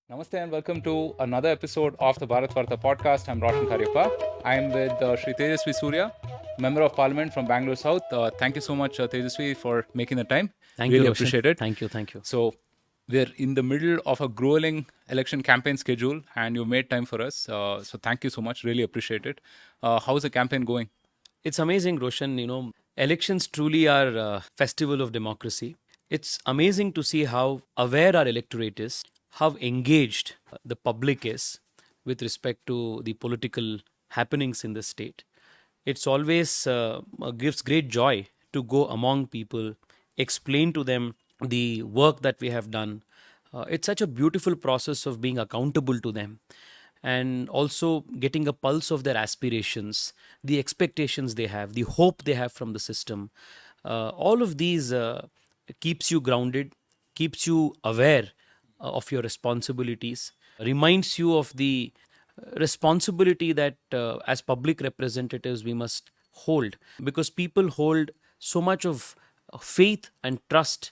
Namaste and welcome to another episode of the Bharat Varta podcast. I'm Roshan Cariappa. I'm with Shri Tejasvi Surya, Member of Parliament from Bangalore South. Thank you so much, Tejasvi, for making the time. Thank you, Really Roshan. appreciate it. Thank you. Thank you. So, we're in the middle of a grueling election campaign schedule, and you made time for us. So, thank you so much. Really appreciate it. How's the campaign going? It's amazing, Roshan. Elections truly are a festival of democracy. It's amazing to see how aware our electorate is, how engaged the public is with respect to the political happenings in the state. It's always gives great joy to go among people, explain to them the work that we have done. It's such a beautiful process of being accountable to them and also getting a pulse of their aspirations, the expectations they have, the hope they have from the system. All of these keeps you grounded, keeps you aware of your responsibilities, reminds you of the responsibility that as public representatives we must hold, because people hold so much of faith and trust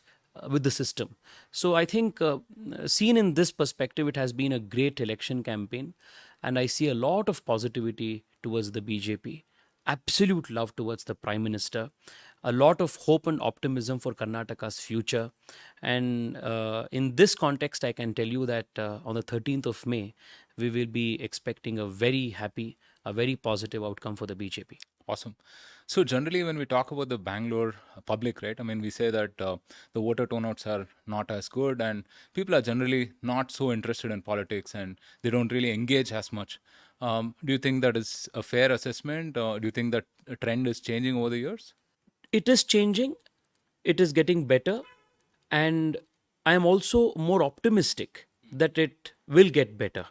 with the system. So I think, seen in this perspective, it has been a great election campaign, and I see a lot of positivity towards the BJP, absolute love towards the Prime Minister, a lot of hope and optimism for Karnataka's future. And in this context, I can tell you that on the 13th of May, we will be expecting a very happy, a very positive outcome for the BJP. Awesome. So generally, when we talk about the Bangalore public, right? I mean, we say that the voter turnouts are not as good, and people are generally not so interested in politics, and they don't really engage as much. Do you think that is a fair assessment? Do you think that a trend is changing over the years? It is changing, it is getting better, and I am also more optimistic that it will get better.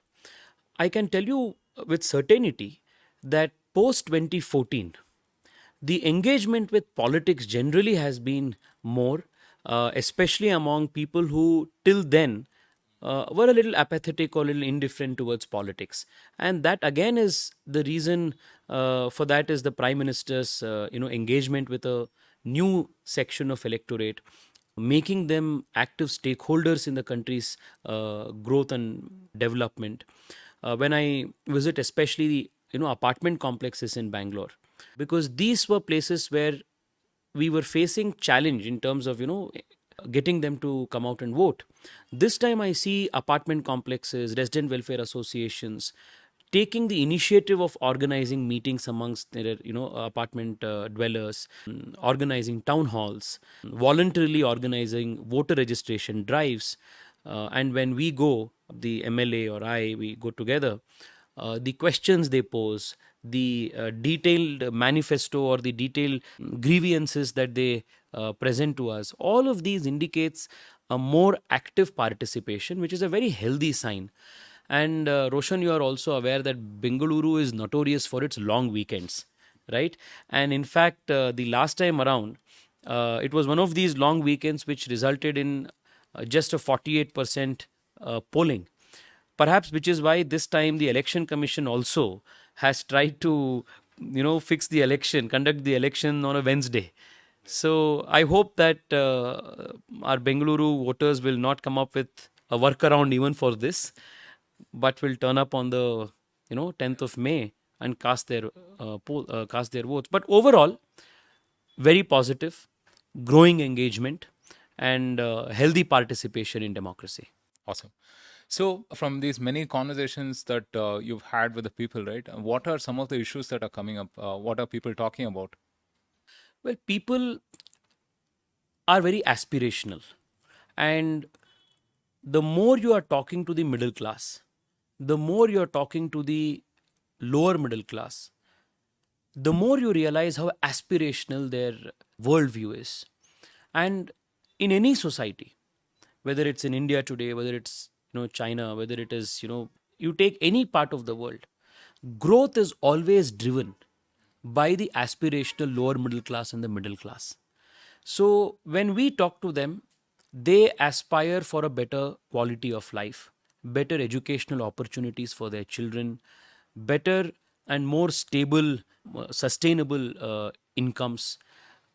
I can tell you with certainty that post 2014, the engagement with politics generally has been more, especially among people who till then were a little apathetic or a little indifferent towards politics. And that again is the reason for that is the Prime Minister's engagement with a new section of electorate, making them active stakeholders in the country's growth and development. When I visit, especially the apartment complexes in Bangalore, because these were places where we were facing challenge in terms of getting them to come out and vote. This time I see apartment complexes, resident welfare associations taking the initiative of organizing meetings amongst their apartment dwellers, organizing town halls, voluntarily organizing voter registration drives. And when we go, the MLA or we go together, the questions they pose, the detailed manifesto or the detailed grievances that they present to us, all of these indicates a more active participation, which is a very healthy sign. And Roshan, you are also aware that Bengaluru is notorious for its long weekends, right? And in fact, the last time around, it was one of these long weekends which resulted in just a 48% polling. Perhaps which is why this time the election commission also has tried to fix the election, conduct the election on a Wednesday. So I hope that our Bengaluru voters will not come up with a workaround even for this, but will turn up on the 10th of May and cast their votes. But overall, very positive, growing engagement, and healthy participation in democracy. Awesome. So, from these many conversations that you've had with the people, right? What are some of the issues that are coming up? What are people talking about? Well, people are very aspirational, and the more you are talking to the middle class, the more you are talking to the lower middle class, the more you realize how aspirational their worldview is. And in any society, whether it's in India today, whether it's China, whether it is you take any part of the world, growth is always driven by the aspirational lower middle class and the middle class. So when we talk to them, they aspire for a better quality of life, better educational opportunities for their children, better and more stable, sustainable incomes.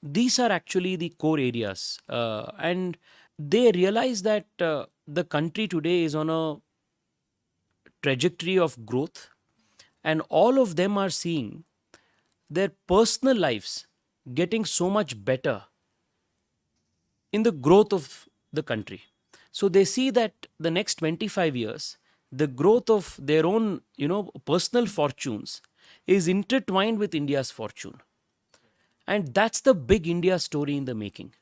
These are actually the core areas. And they realize that the country today is on a trajectory of growth, and all of them are seeing their personal lives getting so much better in the growth of the country. So they see that the next 25 years, the growth of their own, personal fortunes is intertwined with India's fortune. And that's the big India story in the making.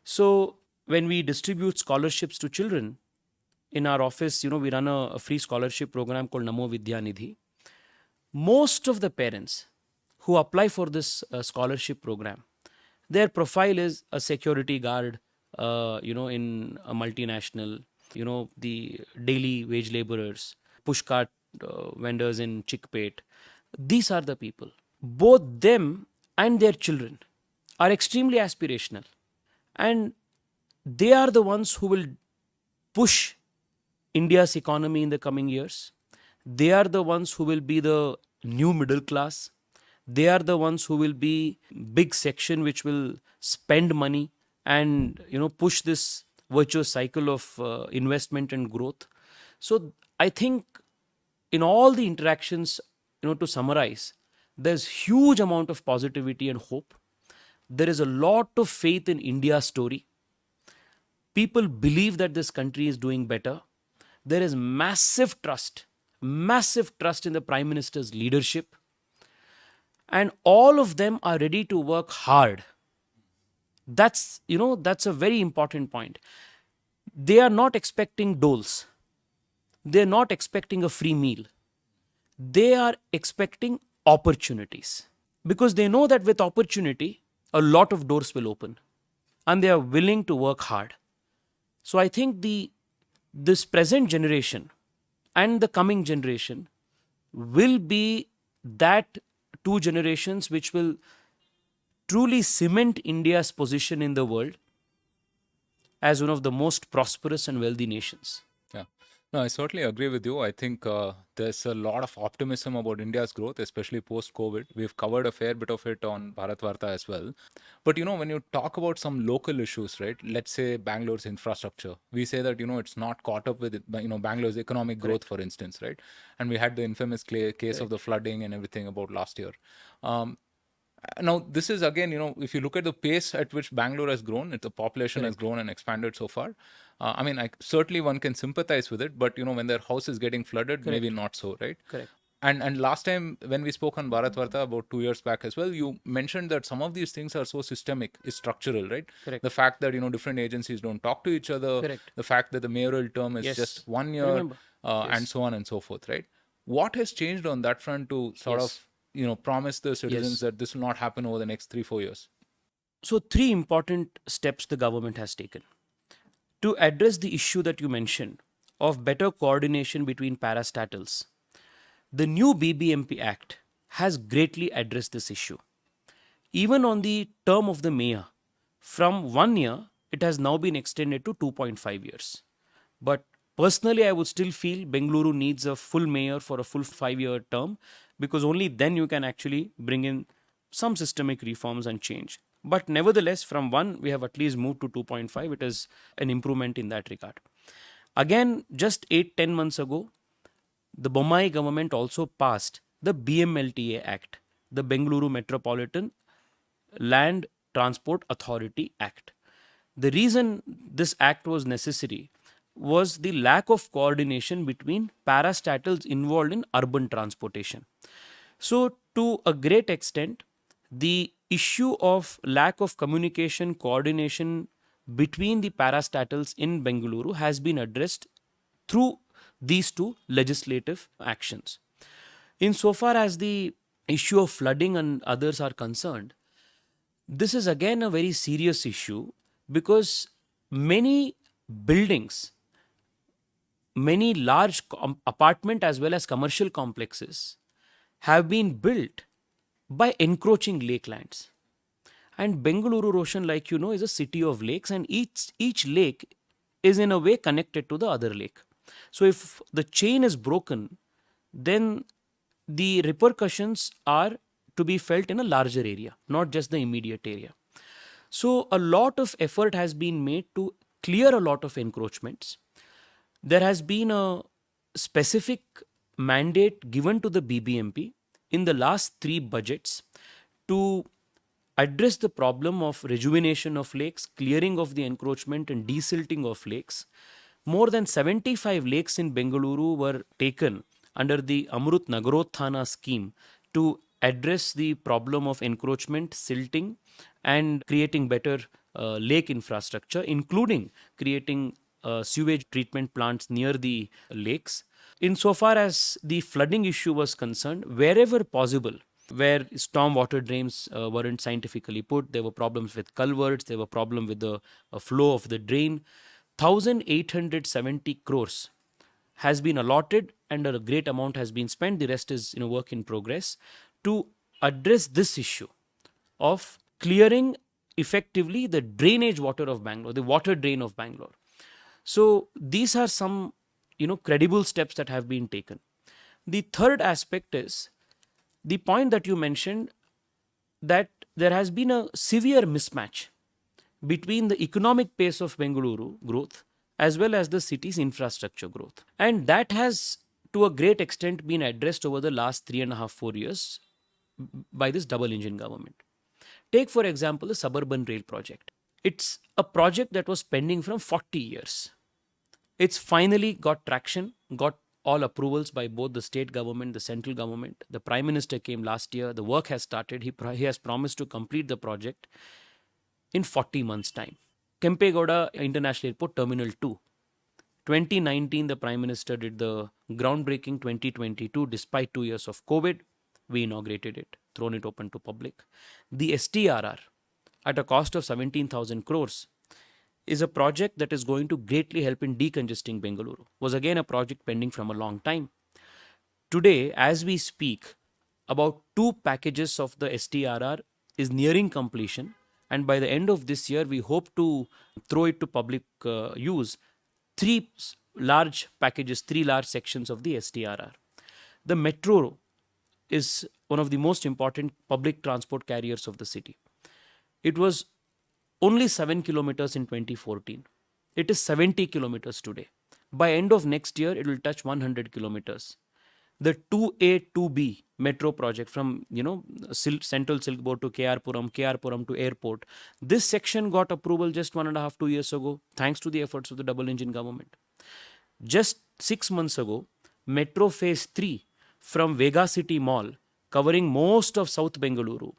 So when we distribute scholarships to children in our office, we run a free scholarship program called Namo Vidya Nidhi. Most of the parents who apply for this scholarship program, their profile is a security guard, in a multinational, the daily wage laborers, pushcart vendors in Chickpet. These are the people. Both them and their children are extremely aspirational, and they are the ones who will push India's economy in the coming years. They are the ones who will be the new middle class. They are the ones who will be big section which will spend money and push this virtuous cycle of investment and growth. So I think in all the interactions, to summarize, there's huge amount of positivity and hope. There is a lot of faith in India's story. People believe that this country is doing better. There is massive trust in the Prime Minister's leadership. And all of them are ready to work hard. That's a very important point. They are not expecting doles. They're not expecting a free meal. They are expecting opportunities. Because they know that with opportunity, a lot of doors will open. And they are willing to work hard. So I think this present generation and the coming generation will be that two generations which will truly cement India's position in the world as one of the most prosperous and wealthy nations. Yeah. No, I certainly agree with you. I think there's a lot of optimism about India's growth, especially post-COVID. We've covered a fair bit of it on Bharat Varta as well. But, when you talk about some local issues, right? Let's say Bangalore's infrastructure. We say that, it's not caught up with, Bangalore's economic growth, for instance, right? And we had the infamous case of the flooding and everything about last year. Now, this is again, if you look at the pace at which Bangalore has grown, the population has grown and expanded so far. Certainly one can sympathize with it, but when their house is getting flooded, maybe not so, right? Correct. And last time when we spoke on Bharat Varta about 2 years back as well, you mentioned that some of these things are so systemic, is structural, right? Correct. The fact that different agencies don't talk to each other, Correct. the fact that the mayoral term is Yes. just 1 year, Remember. and so on and so forth, right? What has changed on that front to sort Yes. of promise the citizens Yes. that this will not happen over the next 3-4 years? So, three important steps the government has taken to address the issue that you mentioned of better coordination between parastatals. The new BBMP Act has greatly addressed this issue. Even on the term of the mayor, from 1 year, it has now been extended to 2.5 years. But personally, I would still feel Bengaluru needs a full mayor for a full 5-year term, because only then you can actually bring in some systemic reforms and change. But nevertheless, from 1, we have at least moved to 2.5. It is an improvement in that regard. Again, just 8-10 months ago, the Bommai government also passed the BMLTA Act, the Bengaluru Metropolitan Land Transport Authority Act. The reason this act was necessary was the lack of coordination between parastatals involved in urban transportation. So, to a great extent, the issue of lack of communication, coordination between the parastatals in Bengaluru has been addressed through these two legislative actions. Insofar as the issue of flooding and others are concerned, this is again a very serious issue, because many buildings, many large apartment as well as commercial complexes have been built by encroaching lakelands. And Bengaluru, Roshan, like you know, is a city of lakes, and each lake is in a way connected to the other lake. So if the chain is broken, then the repercussions are to be felt in a larger area, not just the immediate area. So a lot of effort has been made to clear a lot of encroachments. There has been a specific mandate given to the BBMP in the last 3 budgets to address the problem of rejuvenation of lakes, clearing of the encroachment, and desilting of lakes. More than 75 lakes in Bengaluru were taken under the Amrut Nagarothana scheme to address the problem of encroachment, silting, and creating better lake infrastructure, including creating sewage treatment plants near the lakes. Insofar as the flooding issue was concerned, wherever possible, where stormwater drains weren't scientifically put, there were problems with culverts, there were problems with the flow of the drain. 1,870 crores has been allotted and a great amount has been spent. The rest is work in progress to address this issue of clearing effectively the drainage water of Bangalore, the water drain of Bangalore. So these are some credible steps that have been taken. The third aspect is the point that you mentioned, that there has been a severe mismatch between the economic pace of Bengaluru growth as well as the city's infrastructure growth. And that has, to a great extent, been addressed over the last 3.5, 4 years by this double engine government. Take, for example, the suburban rail project. It's a project that was pending from 40 years. It's finally got traction, got all approvals by both the state government, the central government. The Prime Minister came last year. The work has started. He has promised to complete the project in 40 months' time. Kempegowda International Airport Terminal 2. 2019, the Prime Minister did the groundbreaking. 2022, despite 2 years of COVID, we inaugurated it, thrown it open to public. The STRR, at a cost of 17,000 crores, is a project that is going to greatly help in decongesting Bengaluru. Was again a project pending from a long time. Today, as we speak, about 2 packages of the STRR is nearing completion, and by the end of this year, we hope to throw it to public use. 3 large packages, 3 large sections of the STRR. The metro is one of the most important public transport carriers of the city. It was only 7 kilometers in 2014. It is 70 kilometers today. By end of next year, it will touch 100 kilometers. The 2A, 2B metro project from Central Silk Board to KR Puram to airport. This section got approval just 1.5, 2 years ago, thanks to the efforts of the double engine government. Just 6 months ago, Metro Phase 3 from Vega City Mall, covering most of South Bengaluru,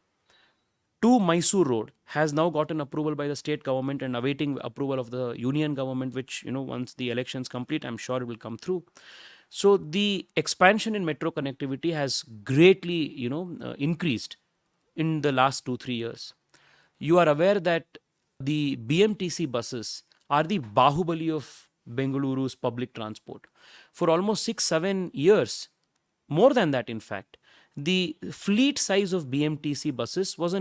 to Mysore Road has now gotten approval by the state government and awaiting approval of the union government, which, once the elections complete, I'm sure it will come through. So the expansion in metro connectivity has greatly, increased in the last 2-3 years. You are aware that the BMTC buses are the Bahubali of Bengaluru's public transport. For almost 6-7 years, more than that in fact, the fleet size of BMTC buses was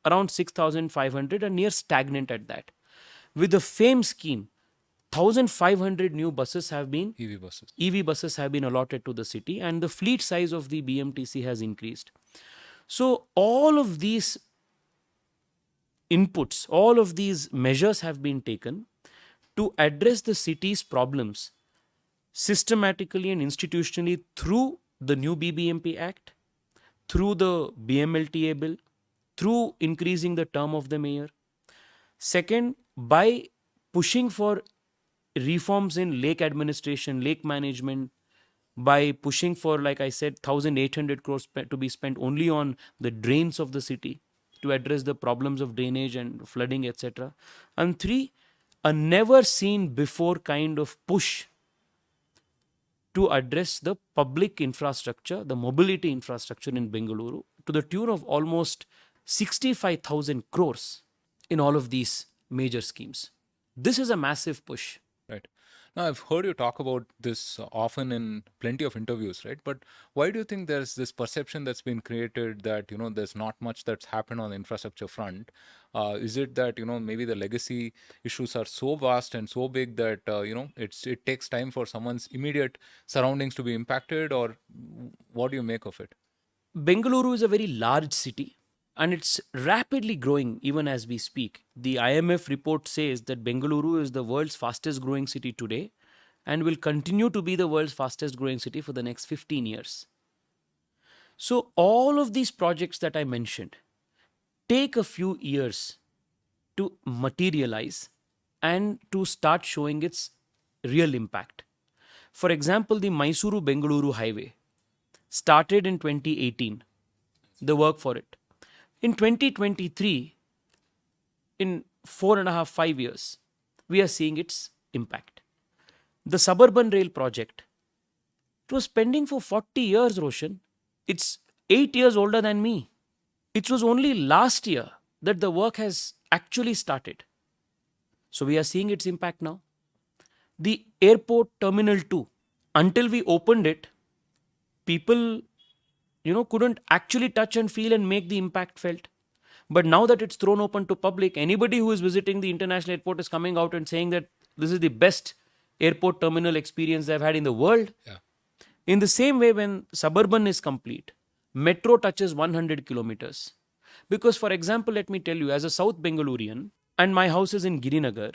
around 6,500 and near stagnant at that. With the FAME scheme, 1,500 new buses have been EV buses have been allotted to the city, and the fleet size of the BMTC has increased. So all of these inputs, all of these measures have been taken to address the city's problems systematically and institutionally through the new BBMP Act, through the BMLTA bill, through increasing the term of the mayor. Second, by pushing for reforms in lake administration, lake management, by pushing for, like I said, 1,800 crores to be spent only on the drains of the city to address the problems of drainage and flooding, etc. And 3, a never seen before kind of push to address the public infrastructure, the mobility infrastructure in Bengaluru, to the tune of almost 65,000 crores in all of these major schemes. This is a massive push. Right. Now, I've heard you talk about this often in plenty of interviews, right? But why do you think there's this perception that's been created that, there's not much that's happened on the infrastructure front? Is it that, maybe the legacy issues are so vast and so big that, it takes time for someone's immediate surroundings to be impacted, or what do you make of it? Bengaluru is a very large city and it's rapidly growing even as we speak. The IMF report says that Bengaluru is the world's fastest growing city today, and will continue to be the world's fastest growing city for the next 15 years. So, all of these projects that I mentioned take a few years to materialize and to start showing its real impact. For example, the Mysuru Bengaluru highway started in 2018, the work for it. In 2023, in 4.5, 5 years, we are seeing its impact. The suburban rail project, it was pending for 40 years, Roshan. It's 8 years older than me. It was only last year that the work has actually started. So we are seeing its impact now. The airport terminal 2, until we opened it, people couldn't actually touch and feel and make the impact felt. But now that it's thrown open to public, anybody who is visiting the international airport is coming out and saying that this is the best airport terminal experience they've had in the world. Yeah. In the same way, when suburban is complete, metro touches 100 kilometers. Because, for example, let me tell you, as a South Bengalurian, and my house is in Girinagar,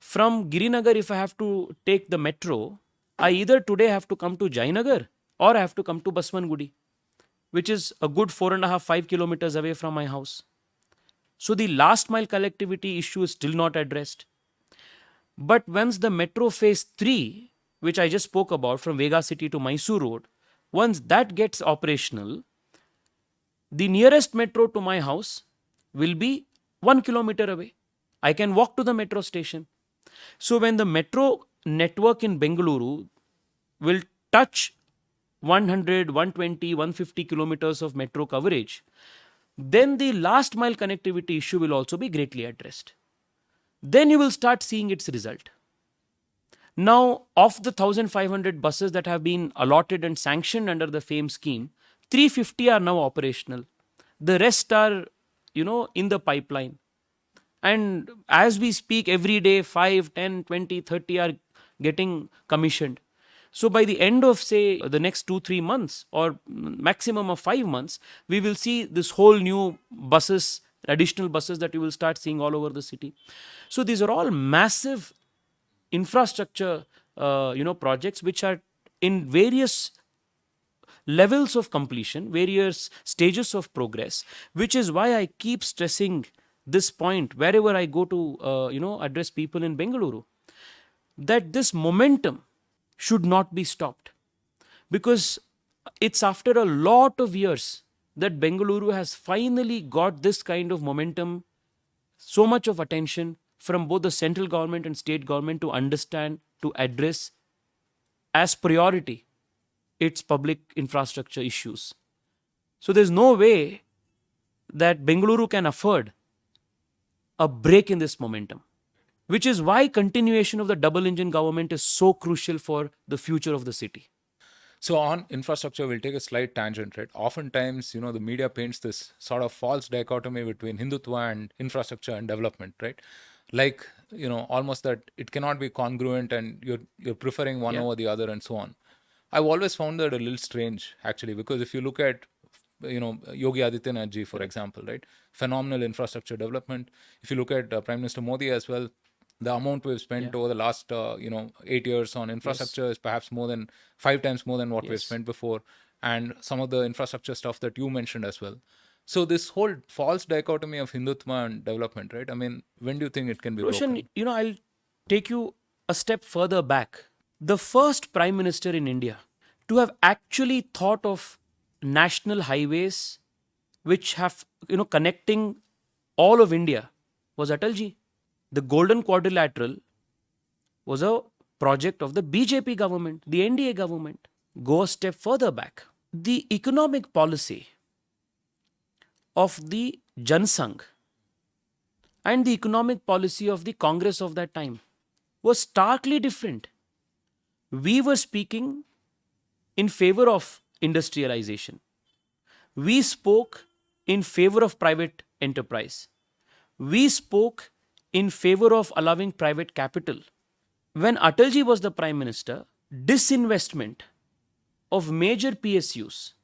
from Girinagar, if I have to take the metro, I either today have to come to Jainagar or I have to come to Baswangudi, which is a good 4.5, 5 kilometers away from my house. So the last mile connectivity issue is still not addressed. But once the metro phase 3, which I just spoke about from Vega City to Mysore Road, once that gets operational, the nearest metro to my house will be 1 kilometer away. I can walk to the metro station. So when the metro network in Bengaluru will touch 100, 120, 150 kilometers of metro coverage, then the last mile connectivity issue will also be greatly addressed. Then you will start seeing its result. Now, of the 1,500 buses that have been allotted and sanctioned under the FAME scheme, 350 are now operational. The rest are, in the pipeline. And as we speak, every day, 5, 10, 20, 30 are getting commissioned. So by the end of, say, the next 2-3 months or maximum of 5 months, we will see this whole new buses, additional buses that you will start seeing all over the city. So these are all massive infrastructure, projects which are in various levels of completion, various stages of progress, which is why I keep stressing this point wherever I go to, address people in Bengaluru, that this momentum should not be stopped, because it's after a lot of years that Bengaluru has finally got this kind of momentum, so much of attention from both the central government and state government to understand, to address as priority its public infrastructure issues. So there's no way that Bengaluru can afford a break in this momentum, which is why continuation of the double engine government is so crucial for the future of the city. So on infrastructure, we'll take a slight tangent, right? Oftentimes, the media paints this sort of false dichotomy between Hindutva and infrastructure and development, right? Like, almost that it cannot be congruent and you're preferring one over the other and so on. I've always found that a little strange, actually, because if you look at, Yogi Adityanath ji, for example, right? Phenomenal infrastructure development. If you look at Prime Minister Modi as well, the amount we've spent over the last 8 years on infrastructure is perhaps 5 times more than what we've spent before, and some of the infrastructure stuff that you mentioned as well. So this whole false dichotomy of Hindutva and development, right? I mean, when do you think it can be Roshan, broken? I'll take you a step further back. The first prime minister in India to have actually thought of national highways which have connecting all of India was Atalji. The Golden Quadrilateral was a project of the BJP government, the NDA government. Go a step further back. The economic policy of the Jansangh and the economic policy of the Congress of that time was starkly different. We were speaking in favor of industrialization. We spoke in favor of private enterprise. We spoke in favor of allowing private capital. When Atalji was the Prime Minister, disinvestment of major PSUs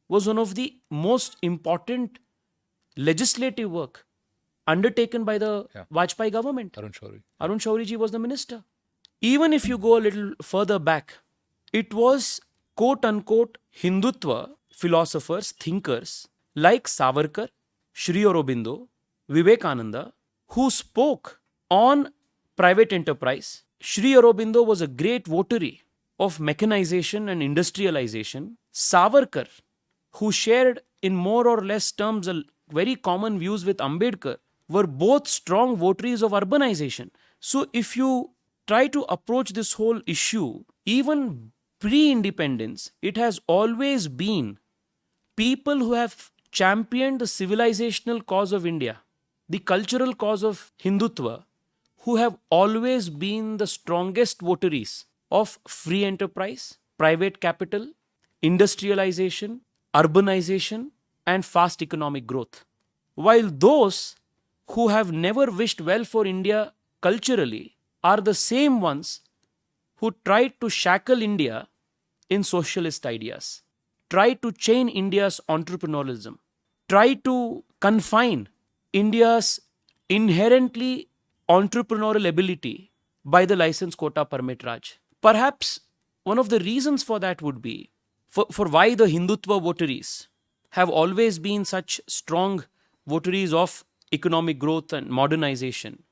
was one of the most important legislative work undertaken by the Vajpayee government. Arun Shauri. Arun Shauri ji was the minister. Even if you go a little further back, it was quote unquote Hindutva philosophers, thinkers like Savarkar, Sri Aurobindo, Vivekananda, who spoke on private enterprise. Sri Aurobindo was a great votary of mechanization and industrialization. Savarkar, who shared in more or less terms very common views with Ambedkar, were both strong votaries of urbanization. So, if you try to approach this whole issue, even pre independence, it has always been people who have championed the civilizational cause of India, the cultural cause of Hindutva, who have always been the strongest votaries of free enterprise, private capital, industrialization, urbanization, and fast economic growth. While those who have never wished well for India culturally are the same ones who tried to shackle India in socialist ideas, tried to chain India's entrepreneurialism, tried to confine India's inherently entrepreneurial ability by the license quota permit Raj. Perhaps one of the reasons for that would be for why the Hindutva votaries have always been such strong votaries of economic growth and modernization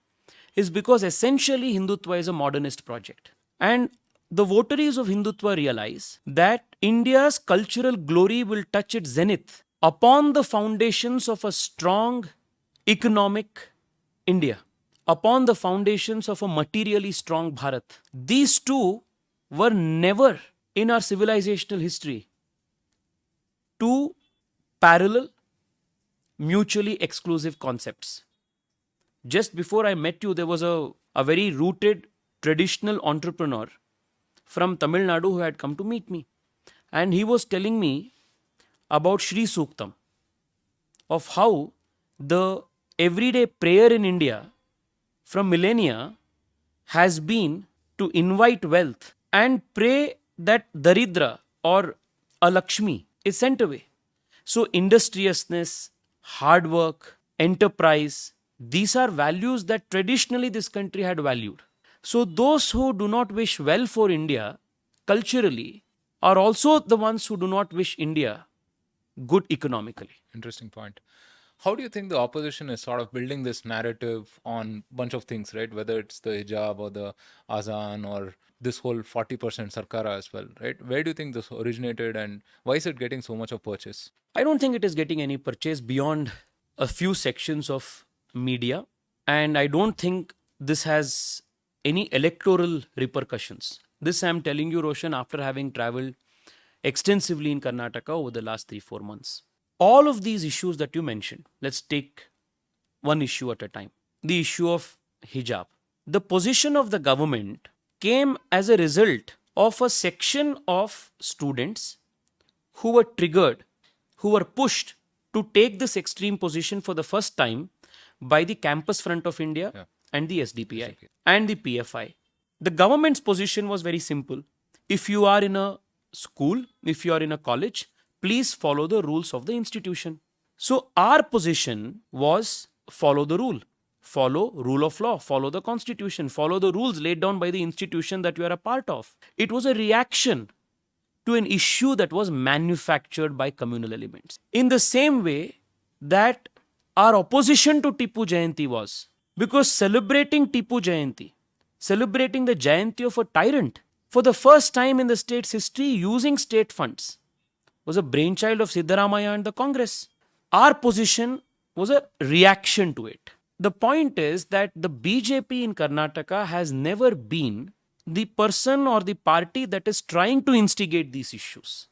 is because essentially Hindutva is a modernist project. And the votaries of Hindutva realize that India's cultural glory will touch its zenith upon the foundations of a strong economic India, upon the foundations of a materially strong Bharat. These two were never in our civilizational history two parallel, mutually exclusive concepts. Just before I met you, there was a very rooted traditional entrepreneur from Tamil Nadu who had come to meet me. And he was telling me about Sri Suktam, of how the everyday prayer in India from millennia has been to invite wealth and pray that Daridra or Alakshmi is sent away. So, industriousness, hard work, enterprise, these are values that traditionally this country had valued. So, those who do not wish well for India culturally are also the ones who do not wish India good economically. Interesting point. How do you think the opposition is sort of building this narrative on a bunch of things, right? Whether it's the hijab or the azan or this whole 40% sarkara as well, right? Where do you think this originated and why is it getting so much of purchase? I don't think it is getting any purchase beyond a few sections of media, and I don't think this has any electoral repercussions. This I'm telling you, Roshan, after having traveled extensively in Karnataka over the last 3-4 months. All of these issues that you mentioned, let's take one issue at a time. The issue of hijab. The position of the government came as a result of a section of students who were triggered, who were pushed to take this extreme position for the first time by the Campus Front of India and the SDPI and the PFI. The government's position was very simple. If you are in a school, if you are in a college, please follow the rules of the institution. So our position was follow the rule of law, follow the constitution, follow the rules laid down by the institution that you are a part of. It was a reaction to an issue that was manufactured by communal elements. In the same way that our opposition to Tipu Jayanti was, because celebrating Tipu Jayanti, celebrating the Jayanti of a tyrant, for the first time in the state's history using state funds, was a brainchild of Siddaramaya and the Congress. Our position was a reaction to it. The point is that the BJP in Karnataka has never been the person or the party that is trying to instigate these issues.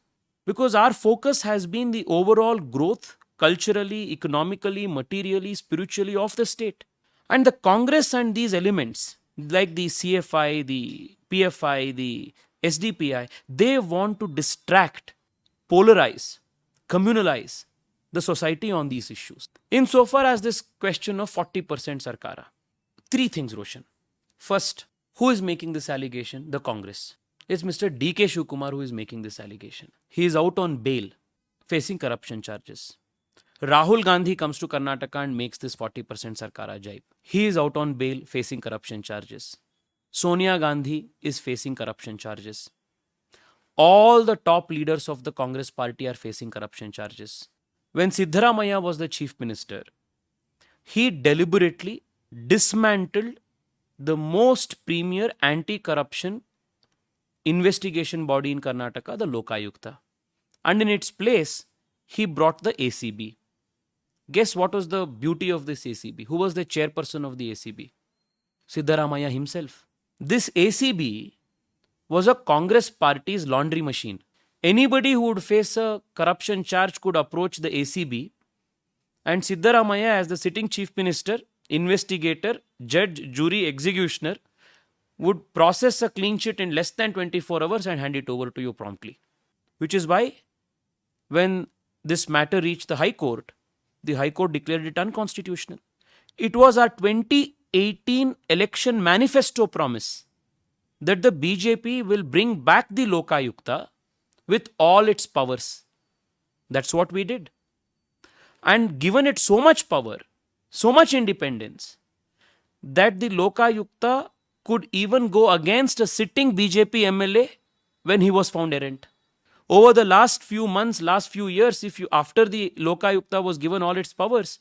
Because our focus has been the overall growth, culturally, economically, materially, spiritually of the state. And the Congress and these elements, like the CFI, the PFI, the SDPI, they want to distract, polarize, communalize the society on these issues. Insofar as this question of 40% Sarkara, three things, Roshan. First, who is making this allegation? The Congress. It's Mr. D.K. Shivkumar who is making this allegation. He is out on bail, facing corruption charges. Rahul Gandhi comes to Karnataka and makes this 40% Sarkara jibe. He is out on bail, facing corruption charges. Sonia Gandhi is facing corruption charges. All the top leaders of the Congress party are facing corruption charges. When Siddharamaya was the chief minister, he deliberately dismantled the most premier anti-corruption investigation body in Karnataka, the Lokayukta. And in its place, he brought the ACB. Guess what was the beauty of this ACB? Who was the chairperson of the ACB? Siddharamaya himself. This ACB was a Congress party's laundry machine. Anybody who would face a corruption charge could approach the ACB, and Siddharamaya, as the sitting chief minister, investigator, judge, jury, executioner, would process a clean sheet in less than 24 hours and hand it over to you promptly. Which is why, when this matter reached the High Court declared it unconstitutional. It was our 2018 election manifesto promise that the BJP will bring back the Lokayukta with all its powers. That's what we did. And given it so much power, so much independence, that the Lokayukta could even go against a sitting BJP MLA when he was found errant. Over the last few months, last few years, after the Lokayukta was given all its powers,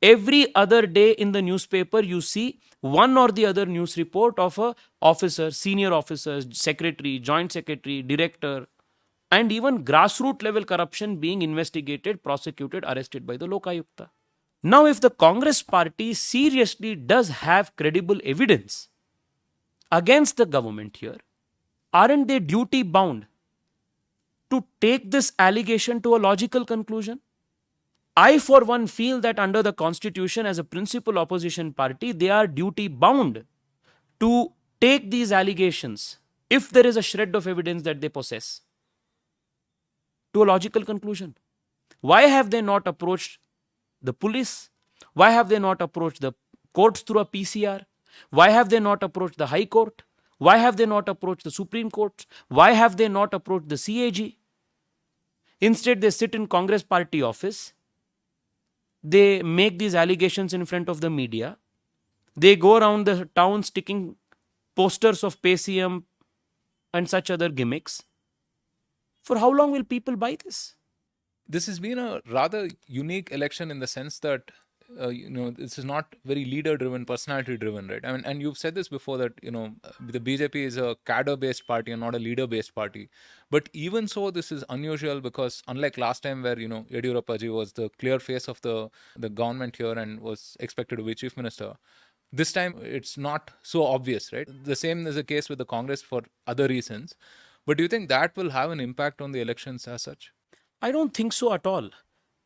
every other day in the newspaper you see one or the other news report of a officer, senior officer, secretary, joint secretary, director, and even grassroots level corruption being investigated, prosecuted, arrested by the Lokayukta. Now, if the Congress party seriously does have credible evidence against the government here, aren't they duty bound to take this allegation to a logical conclusion? I, for one, feel that under the Constitution, as a principal opposition party, they are duty bound to take these allegations, if there is a shred of evidence that they possess, to a logical conclusion. Why have they not approached the police? Why have they not approached the courts through a PCR? Why have they not approached the High Court? Why have they not approached the Supreme Court? Why have they not approached the CAG? Instead, they sit in Congress party office. They make these allegations in front of the media. They go around the town sticking posters of PCM and such other gimmicks. For how long will people buy this? This has been a rather unique election in the sense that this is not very leader driven, personality driven, right? I mean, and you've said this before that the BJP is a cadre based party and not a leader based party. But even so, this is unusual because unlike last time where Yediyurappa ji was the clear face of the government here and was expected to be chief minister, this time it's not so obvious, right? The same is the case with the Congress for other reasons. But do you think that will have an impact on the elections as such? I don't think so at all.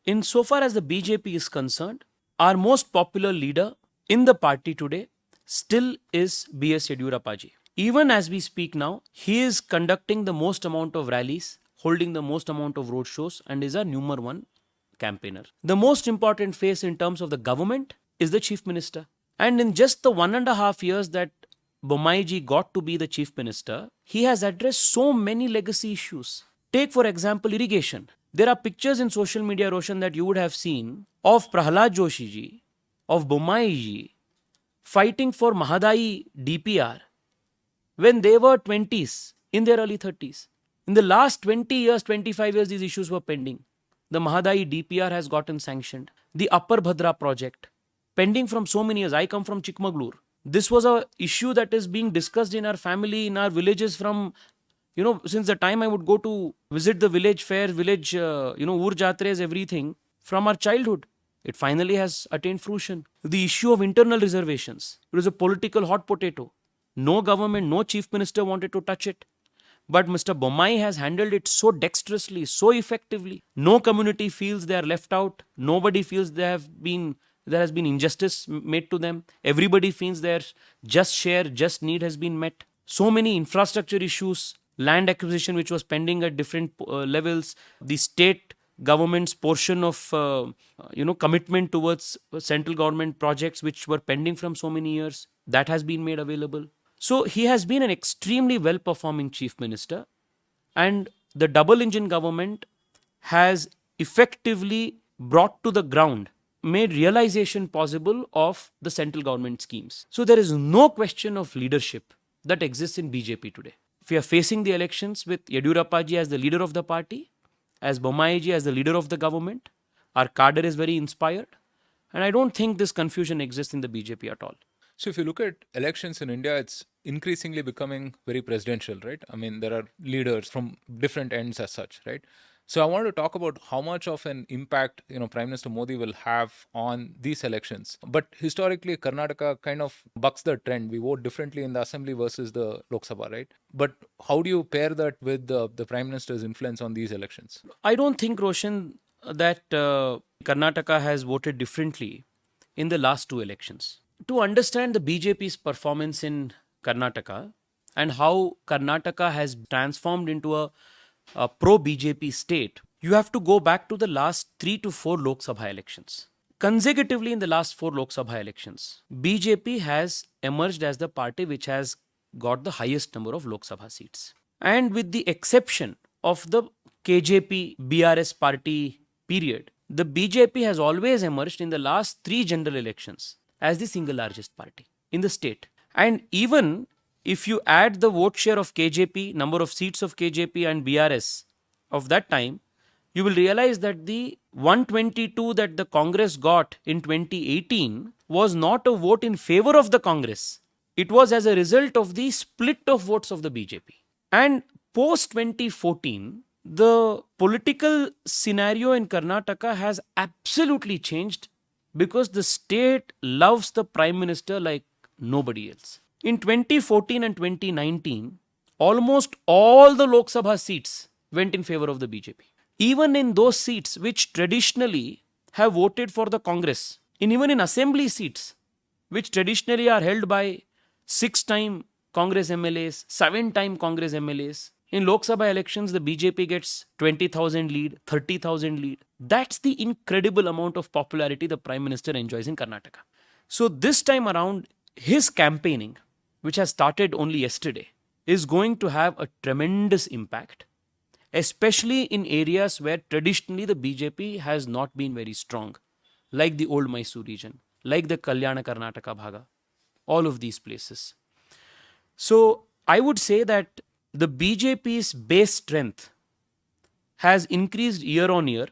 Insofar as the BJP is concerned, our most popular leader in the party today still is B.S. Yediyurappa ji. Even as we speak now, he is conducting the most amount of rallies, holding the most amount of road shows, and is our number one campaigner. The most important face in terms of the government is the chief minister. And in just the 1.5 years that Bommai ji got to be the chief minister, he has addressed so many legacy issues. Take, for example, irrigation. There are pictures in social media, Roshan, that you would have seen of Prahlad Joshi ji, of Bommai ji, fighting for Mahadayi DPR when they were 20s, in their early 30s. In the last 20 years, 25 years, these issues were pending. The Mahadayi DPR has gotten sanctioned. The Upper Bhadra project, pending from so many years. I come from Chikmagalur. This was an issue that is being discussed in our family, in our villages from, since the time I would go to visit the village fair, village, Ur Jatres, everything from our childhood. It finally has attained fruition. The issue of internal reservations. It was a political hot potato. No government, no chief minister wanted to touch it. But Mr. Bommai has handled it so dexterously, so effectively. No community feels they are left out. Nobody feels there has been injustice made to them. Everybody feels their just share, just need has been met. So many infrastructure issues, land acquisition which was pending at different levels, the state government's portion of commitment towards central government projects which were pending from so many years, that has been made available. So he has been an extremely well-performing chief minister, and the double engine government has effectively brought to the ground, made realization possible of the central government schemes. So there is no question of leadership. that exists in BJP today. We are facing the elections with Yediyurappa ji as the leader of the party, as Bommai ji as the leader of the government. Our cadre is very inspired. And I don't think this confusion exists in the BJP at all. So if you look at elections in India, it's increasingly becoming very presidential, right? I mean, there are leaders from different ends as such, right? So I want to talk about how much of an impact, Prime Minister Modi will have on these elections. But historically, Karnataka kind of bucks the trend. We vote differently in the assembly versus the Lok Sabha, right? But how do you pair that with the Prime Minister's influence on these elections? I don't think, Roshan, that Karnataka has voted differently in the last two elections. To understand the BJP's performance in Karnataka and how Karnataka has transformed into a pro BJP state, you have to go back to the last 3 to 4 Lok Sabha elections. Consecutively, in the last 4 Lok Sabha elections, BJP has emerged as the party which has got the highest number of Lok Sabha seats. And with the exception of the KJP BRS party period, the BJP has always emerged in the last 3 general elections as the single largest party in the state. And even if you add the vote share of KJP, number of seats of KJP and BRS of that time, you will realize that the 122 that the Congress got in 2018 was not a vote in favor of the Congress. It was as a result of the split of votes of the BJP. And post 2014, the political scenario in Karnataka has absolutely changed because the state loves the Prime Minister like nobody else. In 2014 and 2019, almost all the Lok Sabha seats went in favor of the BJP. Even in those seats which traditionally have voted for the Congress, even in assembly seats, which traditionally are held by 6-time Congress MLAs, 7-time Congress MLAs, in Lok Sabha elections, the BJP gets 20,000 lead, 30,000 lead. That's the incredible amount of popularity the Prime Minister enjoys in Karnataka. So this time around, his campaigning, which has started only yesterday, is going to have a tremendous impact, especially in areas where traditionally the BJP has not been very strong, like the old Mysore region, like the Kalyana Karnataka Bhaga, all of these places. So I would say that the BJP's base strength has increased year on year,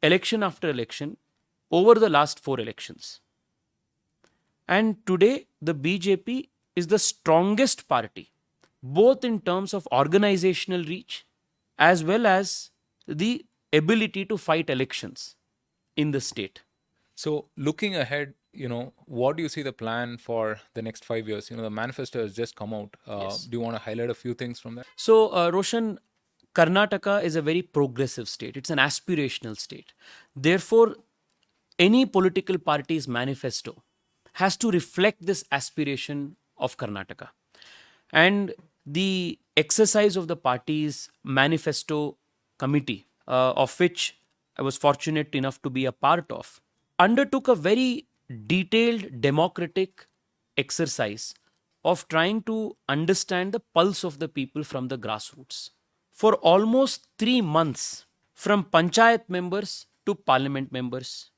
election after election, over the last 4 elections. And today, the BJP is the strongest party, both in terms of organizational reach as well as the ability to fight elections in the state. So looking ahead, what do you see the plan for the next 5 years? The manifesto has just come out. Yes. Do you want to highlight a few things from that? So, Roshan, Karnataka is a very progressive state. It's an aspirational state. Therefore, any political party's manifesto has to reflect this aspiration of Karnataka. And the exercise of the party's manifesto committee, of which I was fortunate enough to be a part of, undertook a very detailed democratic exercise of trying to understand the pulse of the people from the grassroots. For almost 3 months, from panchayat members to parliament members,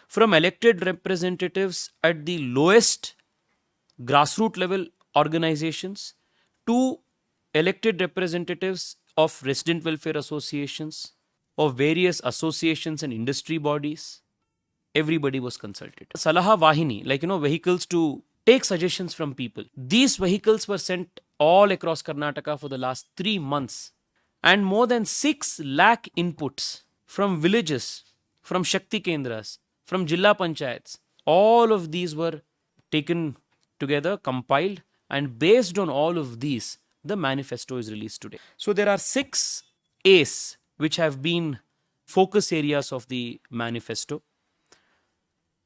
from elected representatives at the lowest grassroots level organizations to elected representatives of resident welfare associations, of various associations and industry bodies, everybody was consulted. Salaha Vahini, vehicles to take suggestions from people. These vehicles were sent all across Karnataka for the last 3 months. And more than 6 lakh inputs from villages, from Shakti Kendras, from Jilla Panchayats. All of these were taken together, compiled, and based on all of these, the manifesto is released today. So there are 6 A's which have been focus areas of the manifesto.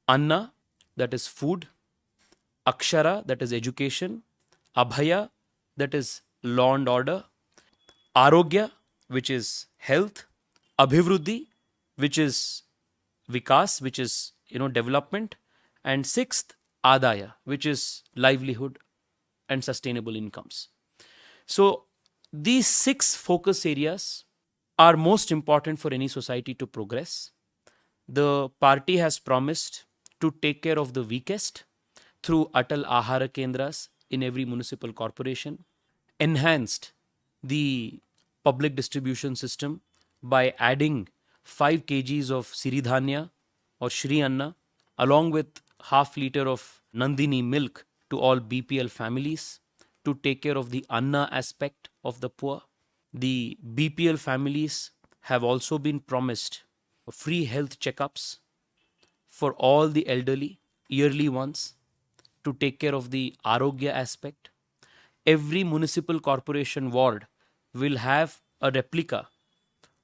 Anna, that is food. Akshara, that is education. Abhaya, that is law and order. Arogya, which is health. Abhivruddhi, which is vikas, which is development. And 6th, Adaya, which is livelihood and sustainable incomes. So these 6 focus areas are most important for any society to progress. The party has promised to take care of the weakest through Atal Ahara Kendras, in every municipal corporation, enhanced the public distribution system by adding 5 kgs of Siridhanya or Shri Anna along with half liter of Nandini milk to all BPL families to take care of the Anna aspect of the poor. The BPL families have also been promised free health checkups for all the elderly yearly ones to take care of the Arogya aspect. Every municipal corporation ward will have a replica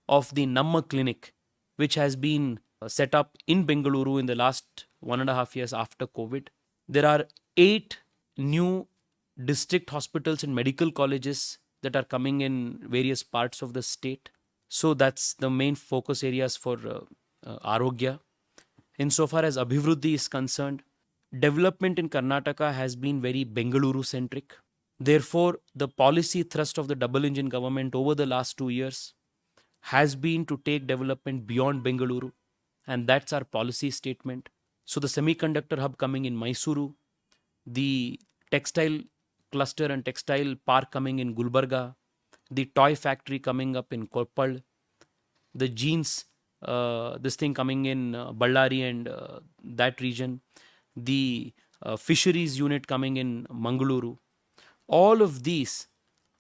of the Namma clinic, which has been set up in Bengaluru in the last 1.5 years after COVID. There are 8 new district hospitals and medical colleges that are coming in various parts of the state. So that's the main focus areas for Arogya. Insofar as Abhivruddhi is concerned, development in Karnataka has been very Bengaluru centric. Therefore, the policy thrust of the double engine government over the last 2 years has been to take development beyond Bengaluru, and that's our policy statement. So, the semiconductor hub coming in Mysuru, the textile cluster and textile park coming in Gulbarga, the toy factory coming up in Koppal, the jeans, this thing coming in Ballari and that region, the fisheries unit coming in Mangaluru. All of these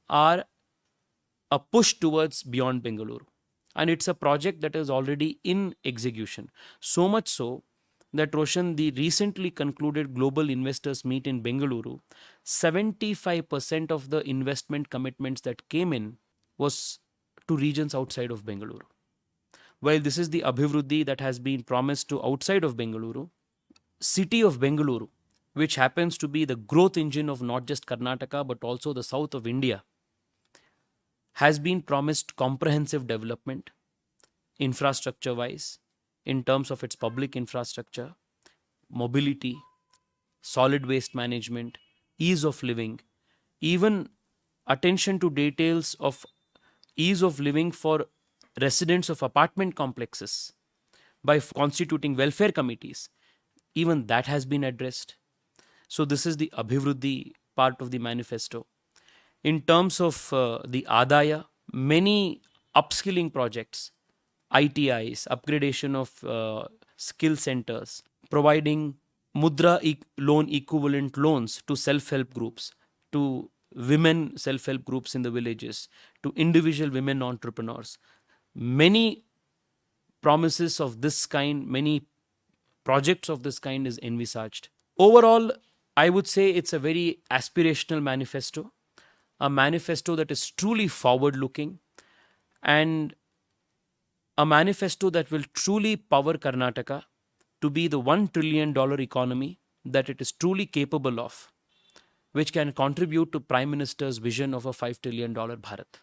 are a push towards beyond Bengaluru. And it's a project that is already in execution. So much so that Roshan, the recently concluded Global Investors Meet in Bengaluru, 75% of the investment commitments that came in was to regions outside of Bengaluru. While this is the Abhivruddhi that has been promised to outside of Bengaluru, city of Bengaluru, which happens to be the growth engine of not just Karnataka but also the south of India, has been promised comprehensive development infrastructure wise in terms of its public infrastructure, mobility, solid waste management, ease of living, even attention to details of ease of living for residents of apartment complexes by constituting welfare committees. Even that has been addressed. So, this is the Abhivruddhi part of the manifesto. In terms of the Adaya, many upskilling projects, ITIs, upgradation of skill centers, providing Mudra loan equivalent loans to self help groups, to women self help groups in the villages, to individual women entrepreneurs. Many promises of this kind, many projects of this kind is envisaged. Overall, I would say it's a very aspirational manifesto, a manifesto that is truly forward looking, and a manifesto that will truly power Karnataka to be the $1 trillion economy that it is truly capable of, which can contribute to Prime Minister's vision of a $5 trillion Bharat.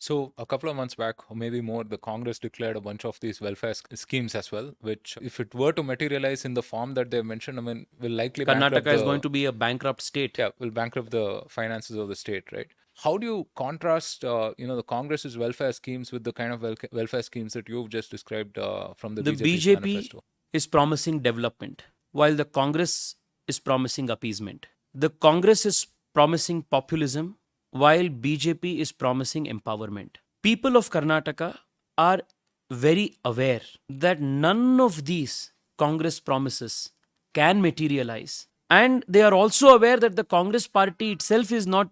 So a couple of months back, or maybe more, the Congress declared a bunch of these welfare schemes as well, which, if it were to materialize in the form that they've mentioned, I mean, will likely bankrupt Karnataka is going to be a bankrupt state. yeah, will bankrupt the finances of the state, right? How do you contrast, the Congress's welfare schemes with the kind of welfare schemes that you've just described from the The BJP's BJP manifesto? is promising development, while the Congress is promising appeasement. The Congress is promising populism, while BJP is promising empowerment. People of Karnataka are very aware that none of these Congress promises can materialize. And they are also aware that the Congress party itself is not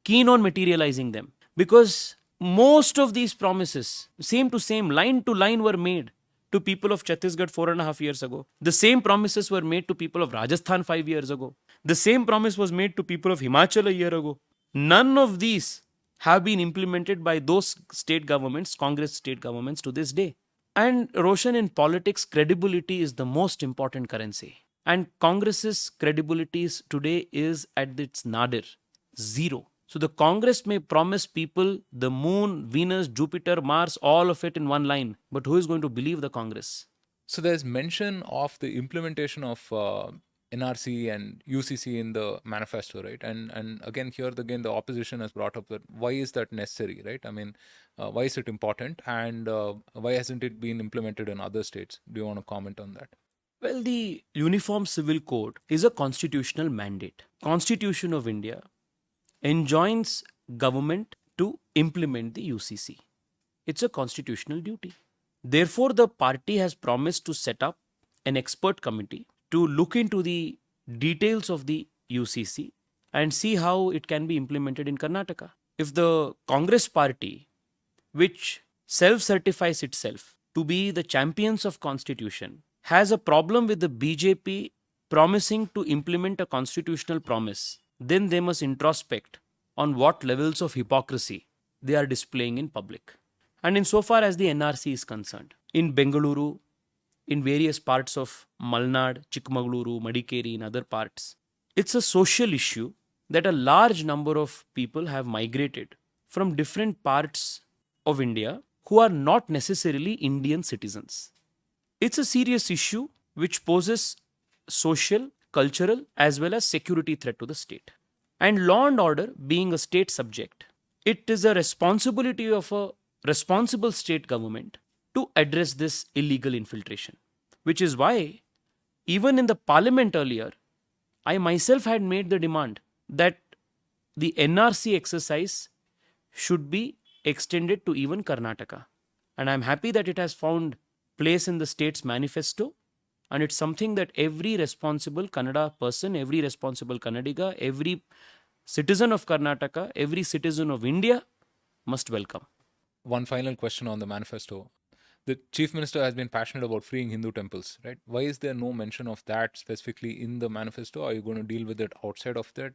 keen on materializing them, because most of these promises, same to same, line to line, were made to people of Chhattisgarh 4.5 years ago. The same promises were made to people of Rajasthan 5 years ago. The same promise was made to people of Himachal a year ago. None of these have been implemented by those state governments, Congress state governments, to this day. And Roshan, in politics, credibility is the most important currency. And Congress's credibility today is at its nadir, zero. So the Congress may promise people the moon, Venus, Jupiter, Mars, all of it in one line. But who is going to believe the Congress? So there's mention of the implementation of NRC and UCC in the manifesto, right? And again, the opposition has brought up that why is that necessary, right? I mean, why is it important, and why hasn't it been implemented in other states? Do you want to comment on that? Well, the Uniform Civil Code is a constitutional mandate. Constitution of India enjoins government to implement the UCC. It's a constitutional duty. Therefore, the party has promised to set up an expert committee to look into the details of the UCC and see how it can be implemented in Karnataka. If the Congress party, which self certifies itself to be the champions of constitution, has a problem with the BJP promising to implement a constitutional promise, then they must introspect on what levels of hypocrisy they are displaying in public. And insofar as the NRC is concerned, in Bengaluru, in various parts of Malnad, Chikmagaluru, Madikeri, in other parts, it's a social issue that a large number of people have migrated from different parts of India who are not necessarily Indian citizens. It's a serious issue which poses social, cultural, as well as security threat to the state. And law and order being a state subject, it is a responsibility of a responsible state government to address this illegal infiltration. Which is why, even in the parliament earlier, I myself had made the demand that the NRC exercise should be extended to even Karnataka. And I'm happy that it has found place in the state's manifesto. And it's something that every responsible Kannada person, every responsible Kannadiga, every citizen of Karnataka, every citizen of India must welcome. One final question on the manifesto. The chief minister has been passionate about freeing Hindu temples, right? Why is there no mention of that specifically in the manifesto? Are you going to deal with it outside of that?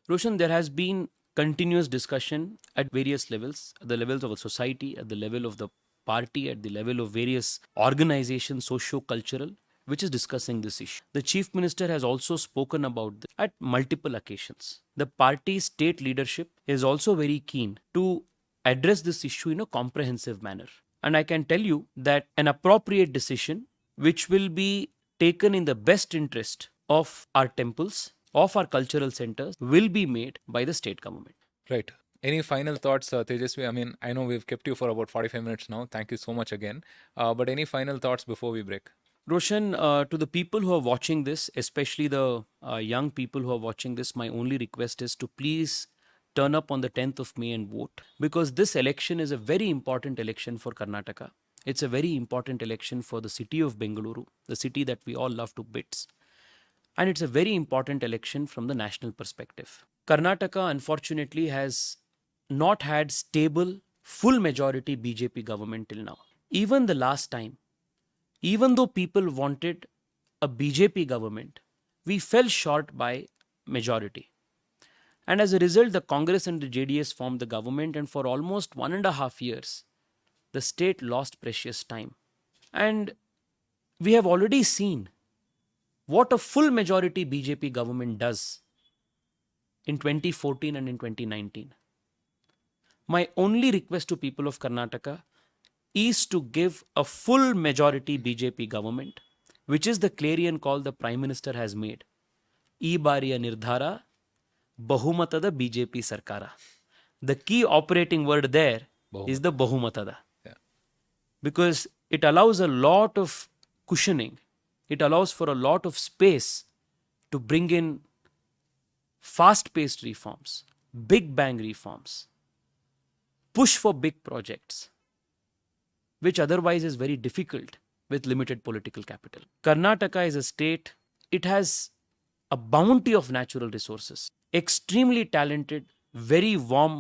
Roshan, there has been continuous discussion at various levels, at the levels of a society, at the level of the party, at the level of various organizations, socio-cultural, which is discussing this issue. The chief minister has also spoken about this at multiple occasions. The party's state leadership is also very keen to address this issue in a comprehensive manner. And I can tell you that an appropriate decision, which will be taken in the best interest of our temples, of our cultural centers, will be made by the state government. Right. Any final thoughts, Tejasvi? I mean, I know we've kept you for about 45 minutes now. Thank you so much again. But any final thoughts before we break? Roshan, to the people who are watching this, especially the young people who are watching this, my only request is to please turn up on the 10th of May and vote, because this election is a very important election for Karnataka. It's a very important election for the city of Bengaluru, the city that we all love to bits. And it's a very important election from the national perspective. Karnataka, unfortunately, has not had stable, full majority BJP government till now. Even the last time, even though people wanted a BJP government, we fell short by majority. And as a result, the Congress and the JDS formed the government, and for almost 1.5 years, the state lost precious time. And we have already seen what a full majority BJP government does in 2014 and in 2019. My only request to people of Karnataka is to give a full majority BJP government, which is the clarion call the Prime Minister has made. ಈ ಬಾರಿಯ ನಿರ್ಧಾರ ಬಹುಮತದ BJP ಸರ್ಕಾರ. The key operating word there is the ಬಹುಮತದ. Yeah. Because it allows a lot of cushioning. It allows for a lot of space to bring in fast-paced reforms, big bang reforms, push for big projects, which otherwise is very difficult with limited political capital. Karnataka is a state, it has a bounty of natural resources, extremely talented, very warm,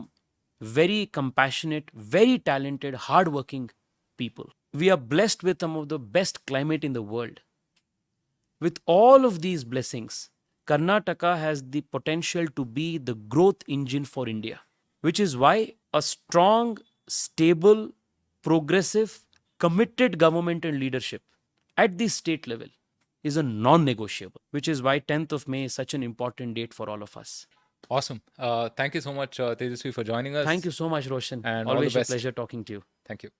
very compassionate, very talented, hardworking people. We are blessed with some of the best climate in the world. With all of these blessings, Karnataka has the potential to be the growth engine for India, which is why a strong, stable, progressive, committed government and leadership at the state level is a non-negotiable, which is why 10th of May is such an important date for all of us. Awesome. Thank you so much, Tejasvi, for joining us. Thank you so much, Roshan. And all the Always a best. pleasure talking to you. Thank you.